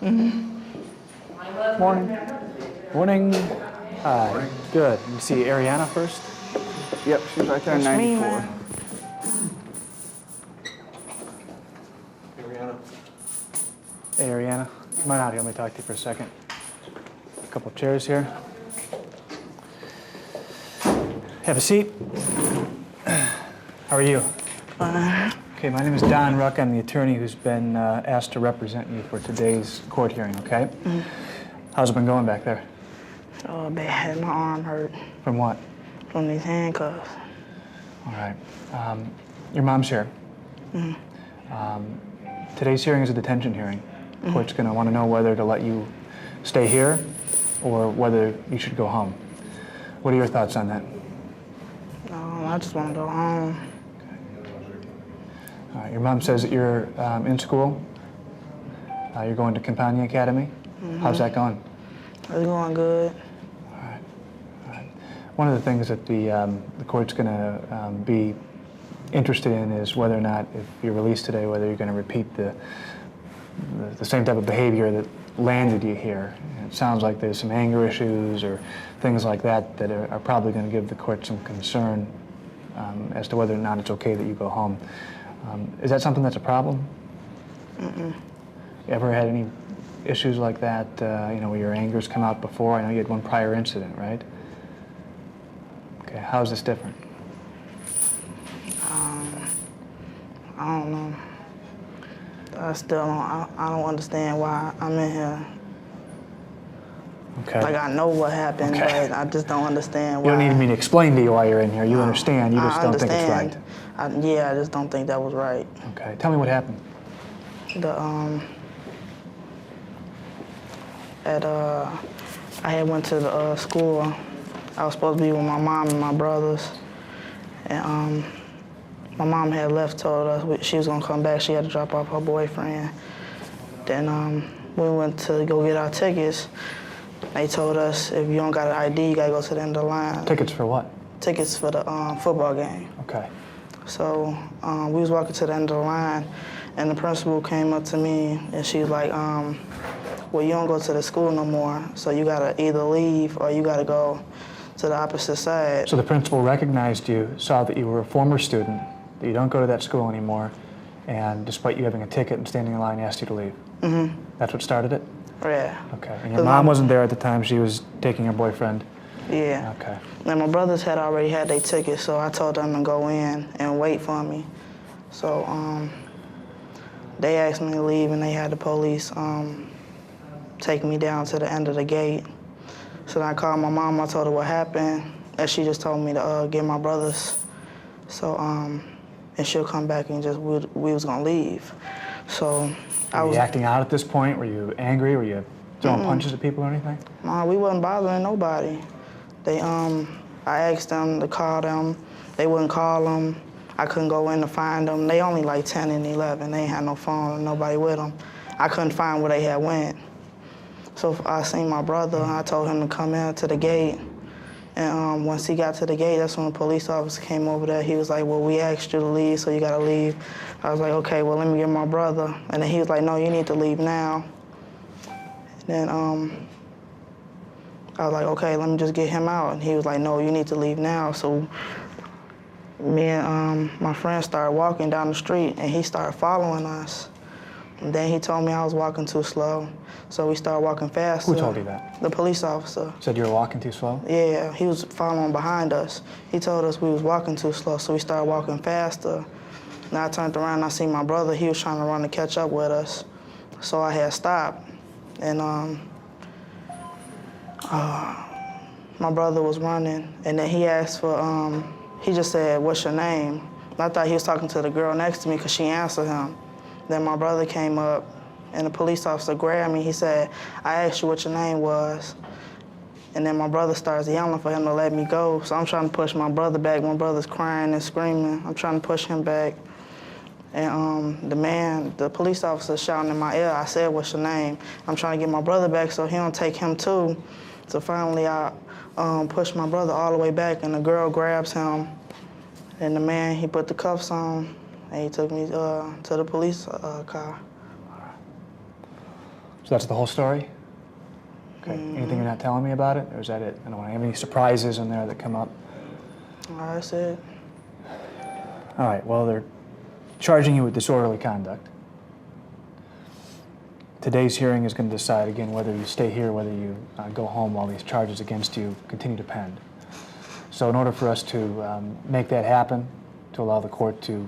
Morning. Morning. Hi. Good. You see Ariana first? Yep, she's right there in 94. Ariana. Hey, Ariana. Come on out here. Let me talk to you for a second. A couple chairs here. Have a seat. How are you? Fine. Okay, my name is Don Wruck. I'm the attorney who's been asked to represent you for today's court hearing, okay? How's it been going back there? Oh, bad. My arm hurt. From what? From these handcuffs. All right. Your mom's here. Today's hearing is a detention hearing. The court's going to want to know whether to let you stay here or whether you should go home. What are your thoughts on that? I just want to go home. All right. Your mom says that you're in school. You're going to Campania Academy. How's that going? It's going good. All right. All right. One of the things that the court's going to be interested in is whether or not, if you're released today, whether you're going to repeat the same type of behavior that landed you here. It sounds like there's some anger issues or things like that that are probably going to give the court some concern as to whether or not it's okay that you go home. Is that something that's a problem? You ever had any issues like that, you know, where your anger's come out before? I know you had one prior incident, right? Okay, how is this different? I don't know. I still don't. I don't understand why I'm in here. Okay. Like, I know what happened, but I just don't understand why. You don't need me to explain to you why you're in here. You understand. You just I don't think it's right. Yeah, I just don't think that was right. Okay. Tell me what happened. I had went to the school. I was supposed to be with my mom and my brothers, and my mom had left, told us she was gonna come back. She had to drop off her boyfriend. Then we went to go get our tickets. They told us if you don't got an ID, you gotta go to the end of the line. Tickets for what? Tickets for the football game. Okay. So we was walking to the end of the line, and the principal came up to me, and she was like, well, you don't go to the school no more, so you gotta either leave or you gotta go to the opposite side. So the principal recognized you, saw that you were a former student, that you don't go to that school anymore, and despite you having a ticket and standing in line, asked you to leave. That's what started it? Yeah. Okay. And your mom wasn't there at the time. She was taking her boyfriend. Yeah. Okay. And my brothers had already had their tickets, so I told them to go in and wait for me. So they asked me to leave, and they had the police take me down to the end of the gate. So then I called my mom. I told her what happened, and she just told me to get my brothers. So and she'll come back and just we was gonna leave. So I was. Were you acting out at this point? Were you angry? Were you throwing punches at people or anything? No, we wasn't bothering nobody. They I asked them to call them. They wouldn't call them. I couldn't go in to find them. They only like 10 and 11. They ain't had no phone and nobody with them. I couldn't find where they had went. So I seen my brother. I told him to come in to the gate. And once he got to the gate, that's when the police officer came over there. He was like, well, we asked you to leave, so you gotta leave. I was like, okay, well, let me get my brother. And then he was like, no, you need to leave now. Then I was like, okay, let me just get him out. And he was like, no, you need to leave now. So me and my friend started walking down the street, and he started following us. And then he told me I was walking too slow, so we started walking faster. Who told you that? The police officer. Said you were walking too slow? Yeah, he was following behind us. He told us we was walking too slow, so we started walking faster. And I turned around and I seen my brother. He was trying to run to catch up with us. So I had stopped. And my brother was running, and then he asked for, he just said, what's your name? And I thought he was talking to the girl next to me because she answered him. Then my brother came up, and the police officer grabbed me. He said, I asked you what your name was. And then my brother starts yelling for him to let me go. So I'm trying to push my brother back. My brother's crying and screaming. I'm trying to push him back. And the police officer shouting in my ear, I said, what's your name? I'm trying to get my brother back so he don't take him too. So finally I pushed my brother all the way back, and the girl grabs him. And the man, he put the cuffs on, and he took me to the police car. So that's the whole story? Okay. Anything you're not telling me about it, or is that it? I don't want to have any surprises in there that come up. That's it. All right, well, they're charging you with disorderly conduct. Today's hearing is going to decide, again, whether you stay here, whether you go home while these charges against you continue to pend. So in order for us to make that happen, to allow the court to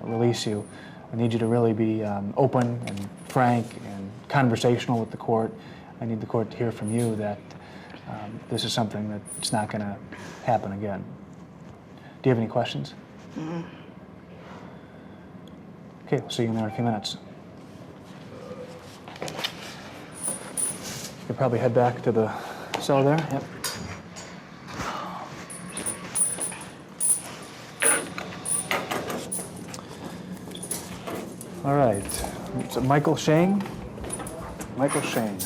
release you, I need you to really be open and frank and conversational with the court. I need the court to hear from you that this is something that's not going to happen again. Do you have any questions? Mm-hmm. Okay, we'll see you in there in a few minutes. You'll probably head back to the cell there. Yep. All right. So Michael Shane. Michael Shane.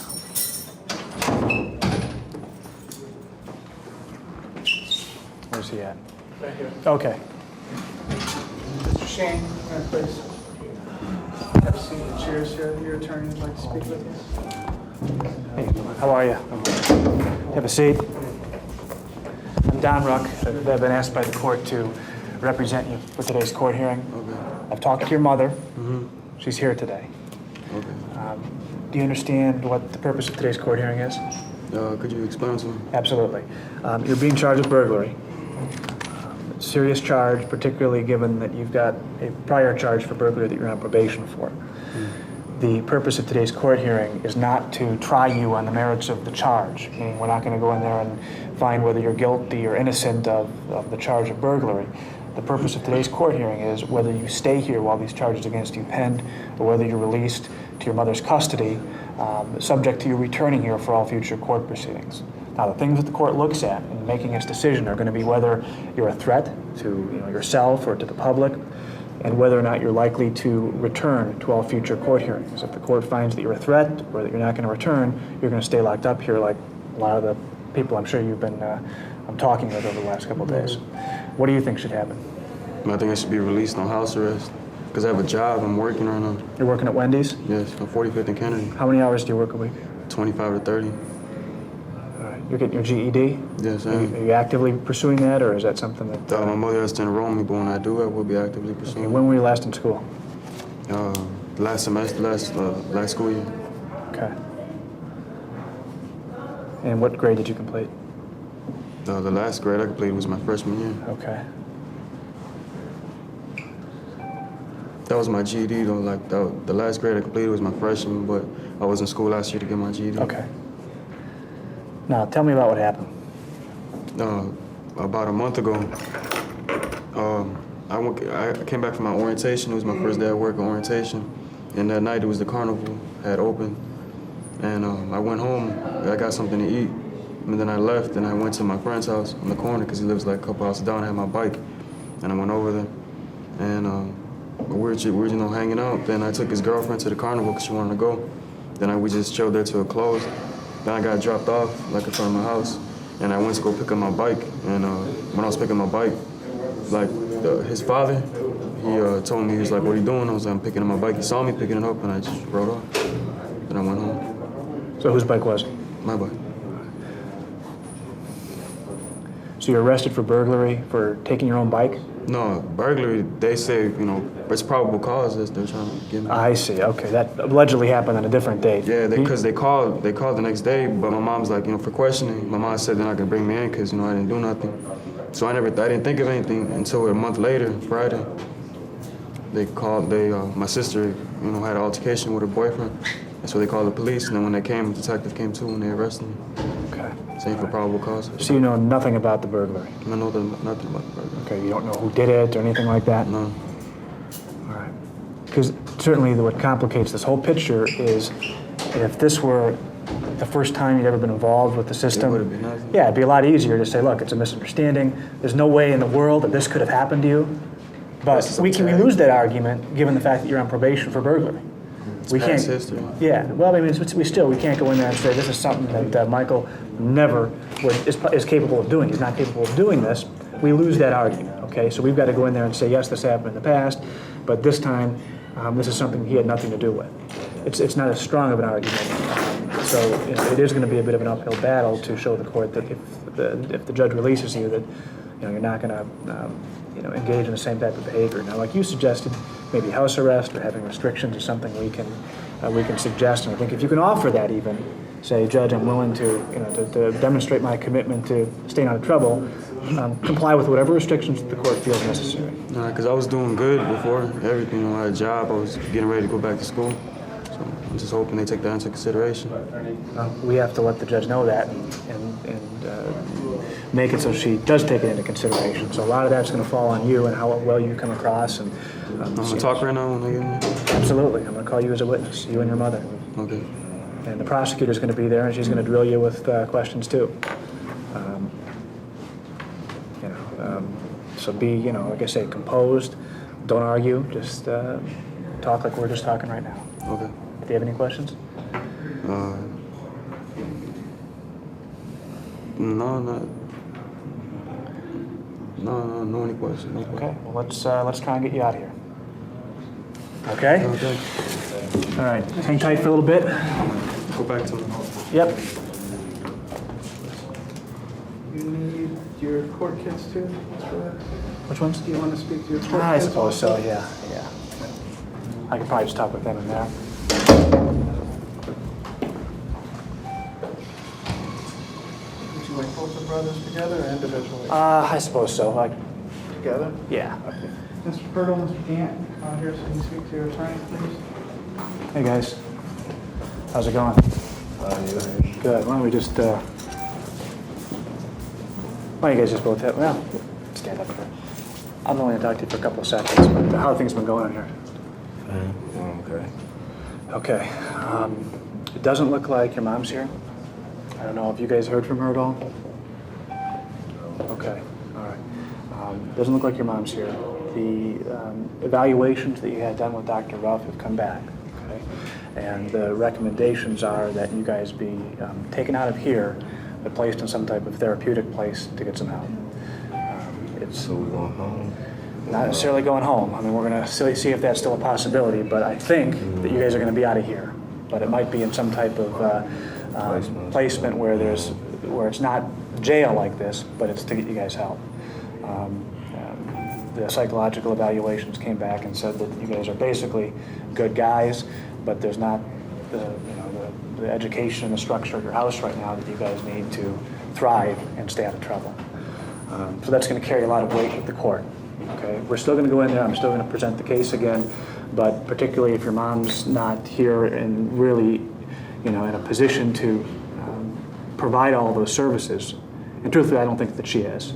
Where's he at? Right here. Okay. Mr. Shane, please. Have a seat. The chairs here. Your attorney would like to speak with you. Hey, how are you? Have a seat. I'm Don Wruck. I've been asked by the court to represent you for today's court hearing. Okay. I've talked to your mother. Mm-hmm. She's here today. Okay. Do you understand what the purpose of today's court hearing is? Could you explain to me? Absolutely. You're being charged with burglary. Serious charge, particularly given that you've got a prior charge for burglary that you're on probation for. The purpose of today's court hearing is not to try you on the merits of the charge, meaning we're not going to go in there and find whether you're guilty or innocent of the charge of burglary. The purpose of today's court hearing is whether you stay here while these charges against you pend, or whether you're released to your mother's custody, subject to you returning here for all future court proceedings. Now, the things that the court looks at in making its decision are going to be whether you're a threat to yourself or to the public, and whether or not you're likely to return to all future court hearings. If the court finds that you're a threat or that you're not going to return, you're going to stay locked up here like a lot of the people I'm sure you've been talking with over the last couple of days. What do you think should happen? I think I should be released on house arrest because I have a job. I'm working right now. You're working at Wendy's? Yes, on 45th and Kennedy. How many hours do you work a week? 25 to 30. All right. You're getting your GED? Yes, I Are am. you actively pursuing that, or is that something that... My mother has to enroll me, but when I do, I will be actively pursuing. When were you last in school? Last semester, last school year. Okay. And what grade did you complete? The last grade I completed was my freshman year. Okay. That was my GED though. Like the last grade I completed was my freshman, but I was in school last year to get my GED. Okay. Now, tell me about what happened. About a month ago, I came back from my orientation. It was my first day at work at orientation, and that night it was the carnival had opened, and I went home. I got something to eat, and then I left and I went to my friend's house on the corner because he lives like a couple houses down. I had my bike, and I went over there, and we were hanging out. Then I took his girlfriend to the carnival because she wanted to go. Then we just chilled there till it closed. Then I got dropped off like in front of my house, and I went to go pick up my bike. And when I was picking up my bike, like his father, he told me, he was like, "What are you doing?" I was like, "I'm picking up my bike." He saw me picking it up, and I just rode off. Then I went home. So whose bike was it? My bike. So you're arrested for burglary for taking your own bike? No, burglary, they say, it's probable cause that they're trying to get me. I see, okay. That allegedly happened on a different date. Yeah, because they called the next day, but my mom's like, for questioning, my mom said they're not gonna bring me in because, I didn't do nothing. So I didn't think of anything until a month later, Friday. They called, my sister, had an altercation with her boyfriend. And so they called the police, and then when they came, the detective came too, and they arrested me. Okay. Saying for probable cause. So you know nothing about the burglary? I know nothing about the burglary. Okay, you don't know who did it or anything like that? No. All right. Because certainly what complicates this whole picture is if this were the first time you'd ever been involved with the system, It would have been nothing. yeah, it'd be a lot easier to say, look, it's a misunderstanding. There's no way in the world that this could have happened to you. But we lose that argument given the fact that you're on probation for burglary. It's past history. Yeah, well, I mean, we can't go in there and say this is something that Michael never is capable of doing. He's not capable of doing this. We lose that argument, okay? So we've got to go in there and say, yes, this happened in the past, but this time, this is something he had nothing to do with. It's not as strong of an argument So it is going to be a bit of an uphill battle to show the court that if the judge releases you, that you're not going to engage in the same type of behavior. Now, like you suggested, maybe house arrest or having restrictions is something we can suggest. And I think if you can offer that, even say, Judge, I'm willing to demonstrate my commitment to staying out of trouble, comply with whatever restrictions the court feels necessary. Because I was doing good before everything. I had a job. I was getting ready to go back to school. So I'm just hoping they take that into consideration. We have to let the judge know that and make it so she does take it into consideration. So a lot of that's going to fall on you and how well you come across. And I'm going to talk right now when they get me? Absolutely. I'm going to call you as a witness, you and your mother. Okay. And the prosecutor's going to be there, and she's going to drill you with questions too. So be, like I say, composed. Don't argue. Just talk like we're just talking right now. Okay. Do you have any questions? No, any questions. No Okay. Well, let's try and get you out of here. Okay. Okay. All right. Hang tight for a little bit. Go back to me. Yep. You need your court kits too? Which ones? Do you want to speak to your court I kits suppose so. also? Yeah. I could probably just talk with them in there. Would you like both the brothers together or individually? I suppose so. Together? Yeah. Mr. Hurdle, Mr. Gant, come out here so you can speak to your attorney, please. Hey guys, how's it going? Good. Why don't we just? Why don't you guys just both have? Well, stand up here. I'm only going to talk to you for a couple of seconds. But how have things been going here? Okay. Okay. It doesn't look like your mom's here. I don't know if you guys heard from her at all. Okay. All right. Doesn't look like your mom's here. The evaluations that you had done with Dr. Wruck have come back. Okay. And the recommendations are that you guys be taken out of here, but placed in some type of therapeutic place to get some help. So we're going home? Not necessarily going home. I mean, we're going to see if that's still a possibility, but I think that you guys are going to be out of here. But it might be in some type of placement where it's not jail like this, but it's to get you guys help. The psychological evaluations came back and said that you guys are basically good guys, but there's not the education and the structure of your house right now that you guys need to thrive and stay out of trouble. So that's going to carry a lot of weight with the court. Okay, we're still going to go in there. I'm still going to present the case again, but particularly if your mom's not here and really, in a position to provide all those services, and truthfully, I don't think that she is.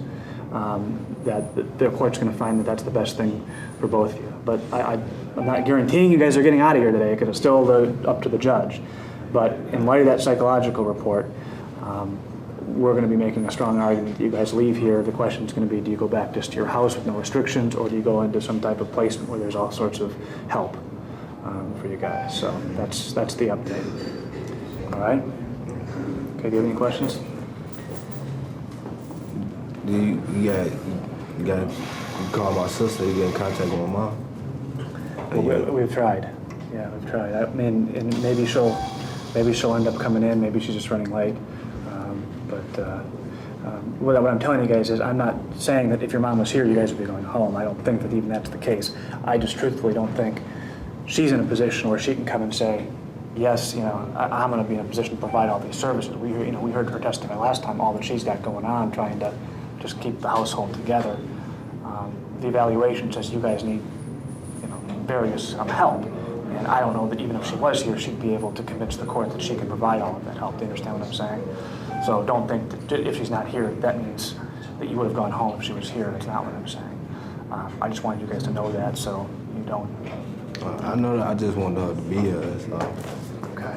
That the court's going to find that that's the best thing for both of you. But I'm not guaranteeing you guys are getting out of here today because it's still up to the judge. But in light of that psychological report, we're going to be making a strong argument that you guys leave here. The question is going to be, do you go back just to your house with no restrictions, or do you go into some type of placement where there's all sorts of help for you guys? So that's the update. All right? Okay, do you have any questions? You call my sister, you get in contact with my mom? We've tried. Yeah, we've tried. I mean, and maybe she'll end up coming in. Maybe she's just running late. What I'm telling you guys is I'm not saying that if your mom was here, you guys would be going home. I don't think that even that's the case. I just truthfully don't think she's in a position where she can come and say, yes, I'm going to be in a position to provide all these services. We heard her testify last time, all that she's got going on, trying to just keep the household together. The evaluation says you guys need, various help. And I don't know that even if she was here, she'd be able to convince the court that she can provide all of that help. Do you understand what I'm saying? So don't think that if she's not here, that means that you would have gone home if she was here. That's not what I'm saying. I just wanted you guys to know that so you don't. I know that. I just wanted her to be here. So. Okay.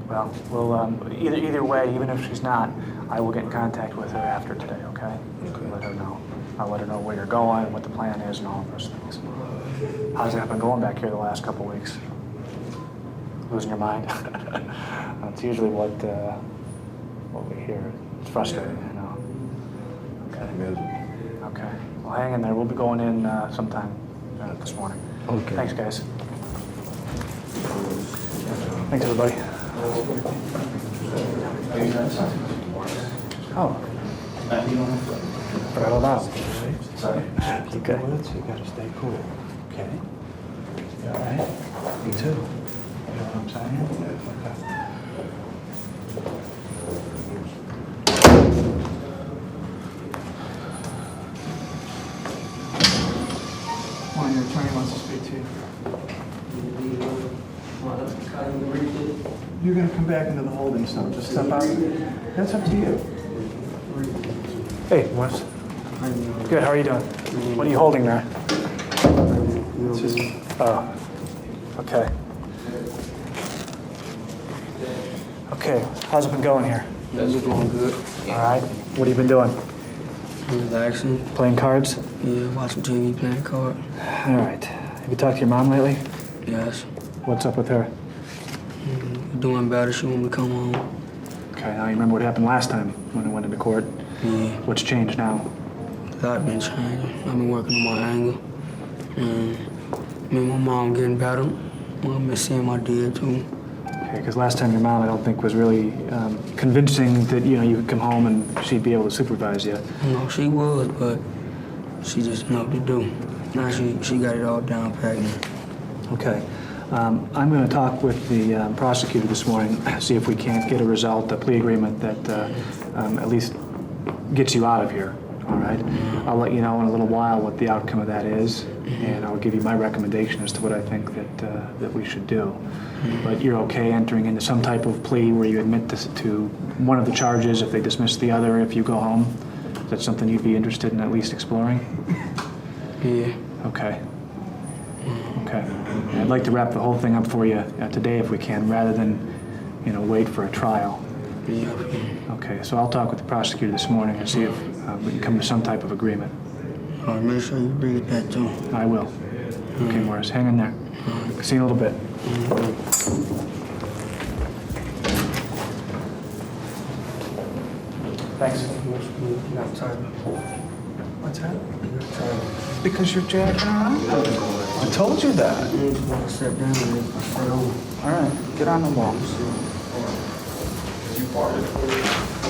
Well, we'll either way, even if she's not, I will get in contact with her after today. Okay. Okay. Let her know. I'll let her know where you're going, what the plan is, and all of those things. How's it been going back here the last couple of weeks? Losing your mind? That's usually what we hear. It's frustrating, Okay. Okay. Well, hang in there. We'll be going in sometime this morning. Okay. Thanks, guys. Thanks, everybody. Oh. Rattled out. Sorry. You good? You gotta stay cool. Okay. You all right? Me too. You know what I'm saying? Okay. Come on, your attorney wants to speak to you. You're gonna come back into the holding cell. Just step out. That's up to you. Hey, Morris. Good, how are you doing? What are you holding there? It's just, Oh, okay. Okay, how's it been going here? That's going good. All right, what have you been doing? Relaxing. Playing cards? Yeah, watching TV, playing card. All right. Have you talked to your mom lately? Yes. What's up with her? Doing better. She want me to come home. Okay, now you remember what happened last time when I went into court? Yeah. What's changed now? A lot been changing. I've been working on my anger. And me and my mom getting better. I've been seeing my dad too. Okay, because last time your mom, I don't think, was really convincing that, you know, you could come home and she'd be able to supervise you. No, she was, but she just didn't know what to do. Now she got it all down pat. Okay. I'm going to talk with the prosecutor this morning, see if we can't get a result, a plea agreement that at least gets you out of here, all right? I'll let you know in a little while what the outcome of that is, and I'll give you my recommendation as to what I think that we should do. But you're okay entering into some type of plea where you admit to one of the charges if they dismiss the other if you go home? Is that something you'd be interested in at least exploring? Yeah. Okay. Okay. And I'd like to wrap the whole thing up for you today if we can, rather than, you know, wait for a trial. Yeah. Okay, so I'll talk with the prosecutor this morning and see if we can come to some type of agreement. All right, make sure you read that too. I will. Okay, Morris, hang in there. See you in a little bit. Thanks. what's that? Because you're jacking around? I told you that. I sat down and I sat over. All right, get on the wall. You farted.